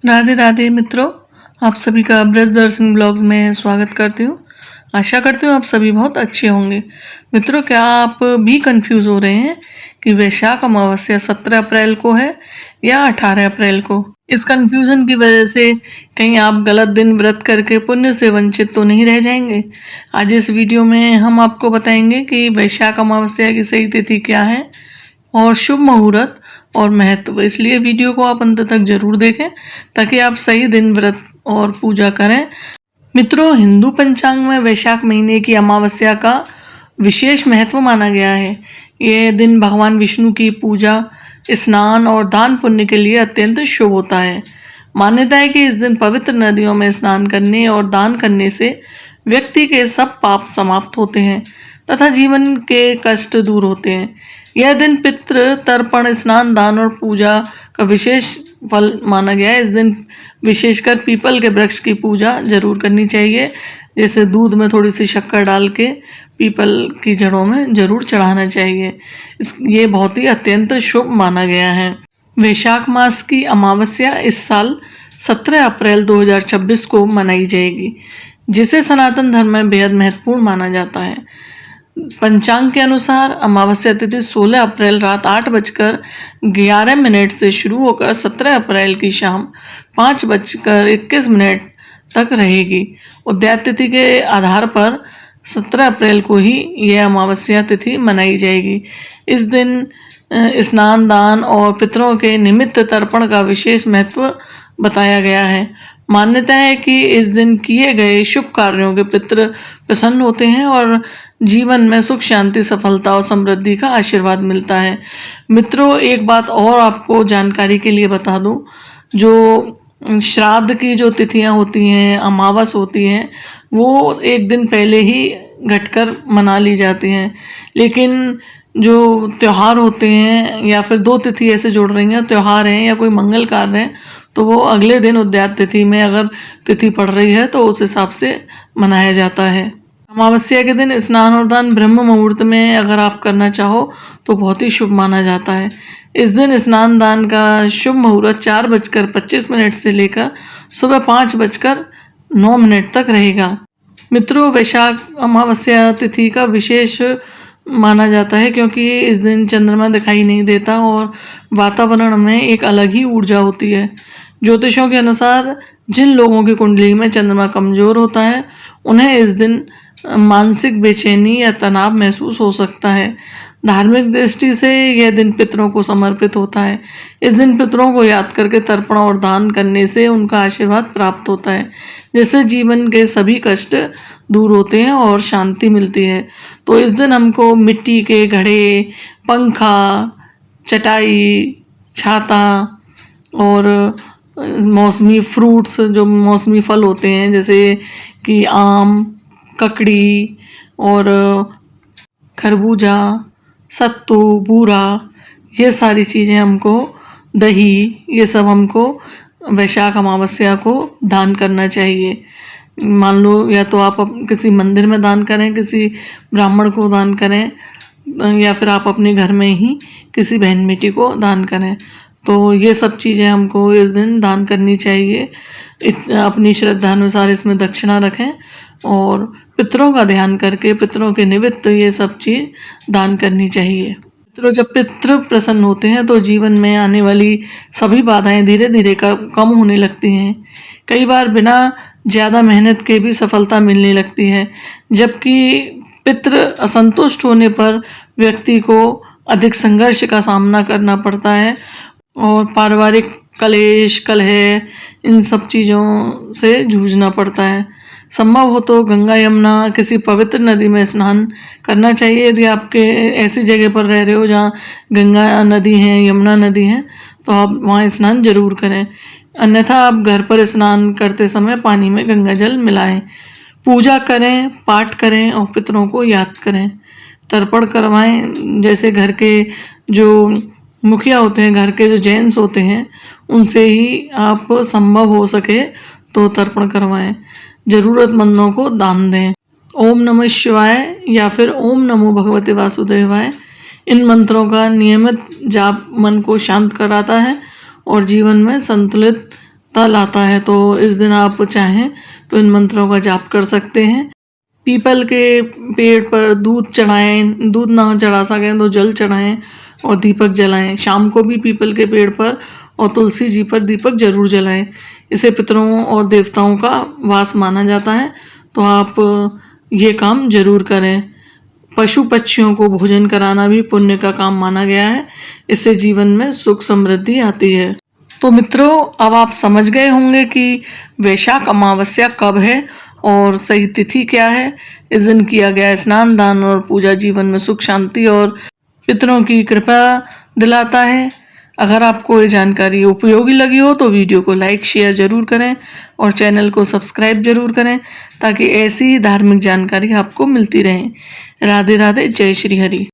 राधे राधे मित्रों, आप सभी का ब्रज दर्शन ब्लॉग्स में स्वागत करती हूँ। आशा करती हूँ आप सभी बहुत अच्छे होंगे। मित्रों, क्या आप भी कंफ्यूज हो रहे हैं कि वैशाख अमावस्या 17 अप्रैल को है या 18 अप्रैल को? इस कंफ्यूजन की वजह से कहीं आप गलत दिन व्रत करके पुण्य से वंचित तो नहीं रह जाएंगे। आज इस वीडियो में हम आपको बताएंगे कि वैशाख अमावस्या की सही तिथि क्या है और शुभ मुहूर्त और महत्व। इसलिए वीडियो को आप अंत तक जरूर देखें ताकि आप सही दिन व्रत और पूजा करें। मित्रों, हिंदू पंचांग में वैशाख महीने की अमावस्या का विशेष महत्व माना गया है। यह दिन भगवान विष्णु की पूजा, स्नान और दान पुण्य के लिए अत्यंत शुभ होता है। मान्यता है कि इस दिन पवित्र नदियों में स्नान करने और दान करने से व्यक्ति के सब पाप समाप्त होते हैं तथा जीवन के कष्ट दूर होते हैं। यह दिन पितृ तर्पण, स्नान, दान और पूजा का विशेष फल माना गया है। इस दिन विशेषकर पीपल के वृक्ष की पूजा जरूर करनी चाहिए। जैसे दूध में थोड़ी सी शक्कर डाल के पीपल की जड़ों में जरूर चढ़ाना चाहिए। ये बहुत ही अत्यंत शुभ माना गया है। वैशाख मास की अमावस्या इस साल 17 अप्रैल 2026 को मनाई जाएगी, जिसे सनातन धर्म में बेहद महत्वपूर्ण माना जाता है। पंचांग के अनुसार अमावस्या तिथि 16 अप्रैल रात 8:11 से शुरू होकर 17 अप्रैल की शाम 5:21 तक रहेगी। उदयात तिथि के आधार पर 17 अप्रैल को ही यह अमावस्या तिथि मनाई जाएगी। इस दिन स्नान, दान और पितरों के निमित्त तर्पण का विशेष महत्व बताया गया है। मान्यता है कि इस दिन किए गए शुभ कार्यों के पितृ प्रसन्न होते हैं और जीवन में सुख, शांति, सफलता और समृद्धि का आशीर्वाद मिलता है। मित्रों, एक बात और आपको जानकारी के लिए बता दूं, जो श्राद्ध की जो तिथियां होती हैं, अमावस होती हैं, वो एक दिन पहले ही घटकर मना ली जाती हैं। लेकिन जो त्यौहार होते हैं या फिर दो तिथि ऐसे जोड़ रही हैं, त्यौहार हैं या कोई मंगल कार्य है, तो वो अगले दिन उद्यात तिथि में अगर तिथि पड़ रही है तो उस हिसाब से मनाया जाता है। अमावस्या के दिन स्नान और दान ब्रह्म मुहूर्त में अगर आप करना चाहो तो बहुत ही शुभ माना जाता है। इस दिन स्नान दान का शुभ मुहूर्त 4:25 से लेकर सुबह 5:09 तक रहेगा। मित्रों, वैशाख अमावस्या तिथि का विशेष माना जाता है क्योंकि इस दिन चंद्रमा दिखाई नहीं देता और वातावरण में एक अलग ही ऊर्जा होती है। ज्योतिषों के अनुसार जिन लोगों की कुंडली में चंद्रमा कमजोर होता है, उन्हें इस दिन मानसिक बेचैनी या तनाव महसूस हो सकता है। धार्मिक दृष्टि से यह दिन पितरों को समर्पित होता है। इस दिन पितरों को याद करके तर्पण और दान करने से उनका आशीर्वाद प्राप्त होता है, जिससे जीवन के सभी कष्ट दूर होते हैं और शांति मिलती है। तो इस दिन हमको मिट्टी के घड़े, पंखा, चटाई, छाता और मौसमी फ्रूट्स, जो मौसमी फल होते हैं जैसे कि आम, ककड़ी और खरबूजा, सत्तू, बूरा, ये सारी चीज़ें हमको, दही, ये सब हमको वैशाख अमावस्या को दान करना चाहिए। मान लो या तो आप किसी मंदिर में दान करें, किसी ब्राह्मण को दान करें, या फिर आप अपने घर में ही किसी बहन बेटी को दान करें। तो ये सब चीज़ें हमको इस दिन दान करनी चाहिए। अपनी श्रद्धा अनुसार इसमें दक्षिणा रखें और पितरों का ध्यान करके पितरों के निमित्त ये सब चीज़ दान करनी चाहिए। मित्रों, जब पितृ प्रसन्न होते हैं तो जीवन में आने वाली सभी बाधाएं धीरे धीरे कम होने लगती हैं। कई बार बिना ज़्यादा मेहनत के भी सफलता मिलने लगती है, जबकि पितृ असंतुष्ट होने पर व्यक्ति को अधिक संघर्ष का सामना करना पड़ता है और पारिवारिक कलेश, कलह, इन सब चीज़ों से जूझना पड़ता है। संभव हो तो गंगा, यमुना, किसी पवित्र नदी में स्नान करना चाहिए। यदि आपके ऐसी जगह पर रह रहे हो जहाँ गंगा नदी है, यमुना नदी है, तो आप वहाँ स्नान जरूर करें। अन्यथा आप घर पर स्नान करते समय पानी में गंगा जल मिलाएं। पूजा करें, पाठ करें और पितरों को याद करें, तर्पण करवाएं। जैसे घर के जो मुखिया होते हैं, घर के जो जेंट्स होते हैं, उनसे ही आप संभव हो सके तो तर्पण करवाएं। जरूरतमंदों को दान दें। ओम नमः शिवाय या फिर ओम नमो भगवते वासुदेवाय, इन मंत्रों का नियमित जाप मन को शांत कराता है और जीवन में संतुलित तल आता है, तो इस दिन आप चाहें तो इन मंत्रों का जाप कर सकते हैं। पीपल के पेड़ पर दूध चढ़ाएं, दूध ना चढ़ा सकें तो जल चढ़ाएं और दीपक जलाएं। शाम को भी पीपल के पेड़ पर और तुलसी जी पर दीपक जरूर जलाएं। इसे पितरों और देवताओं का वास माना जाता है, तो आप ये काम जरूर करें। पशु पक्षियों को भोजन कराना भी पुण्य का काम माना गया है। इससे जीवन में सुख समृद्धि आती है। तो मित्रों, अब आप समझ गए होंगे कि वैशाख अमावस्या कब है और सही तिथि क्या है। इस दिन किया गया स्नान, दान और पूजा जीवन में सुख, शांति और पितरों की कृपा दिलाता है। अगर आपको ये जानकारी उपयोगी लगी हो तो वीडियो को लाइक शेयर जरूर करें और चैनल को सब्सक्राइब जरूर करें, ताकि ऐसी ही धार्मिक जानकारी आपको मिलती रहे। राधे राधे, जय श्री हरि।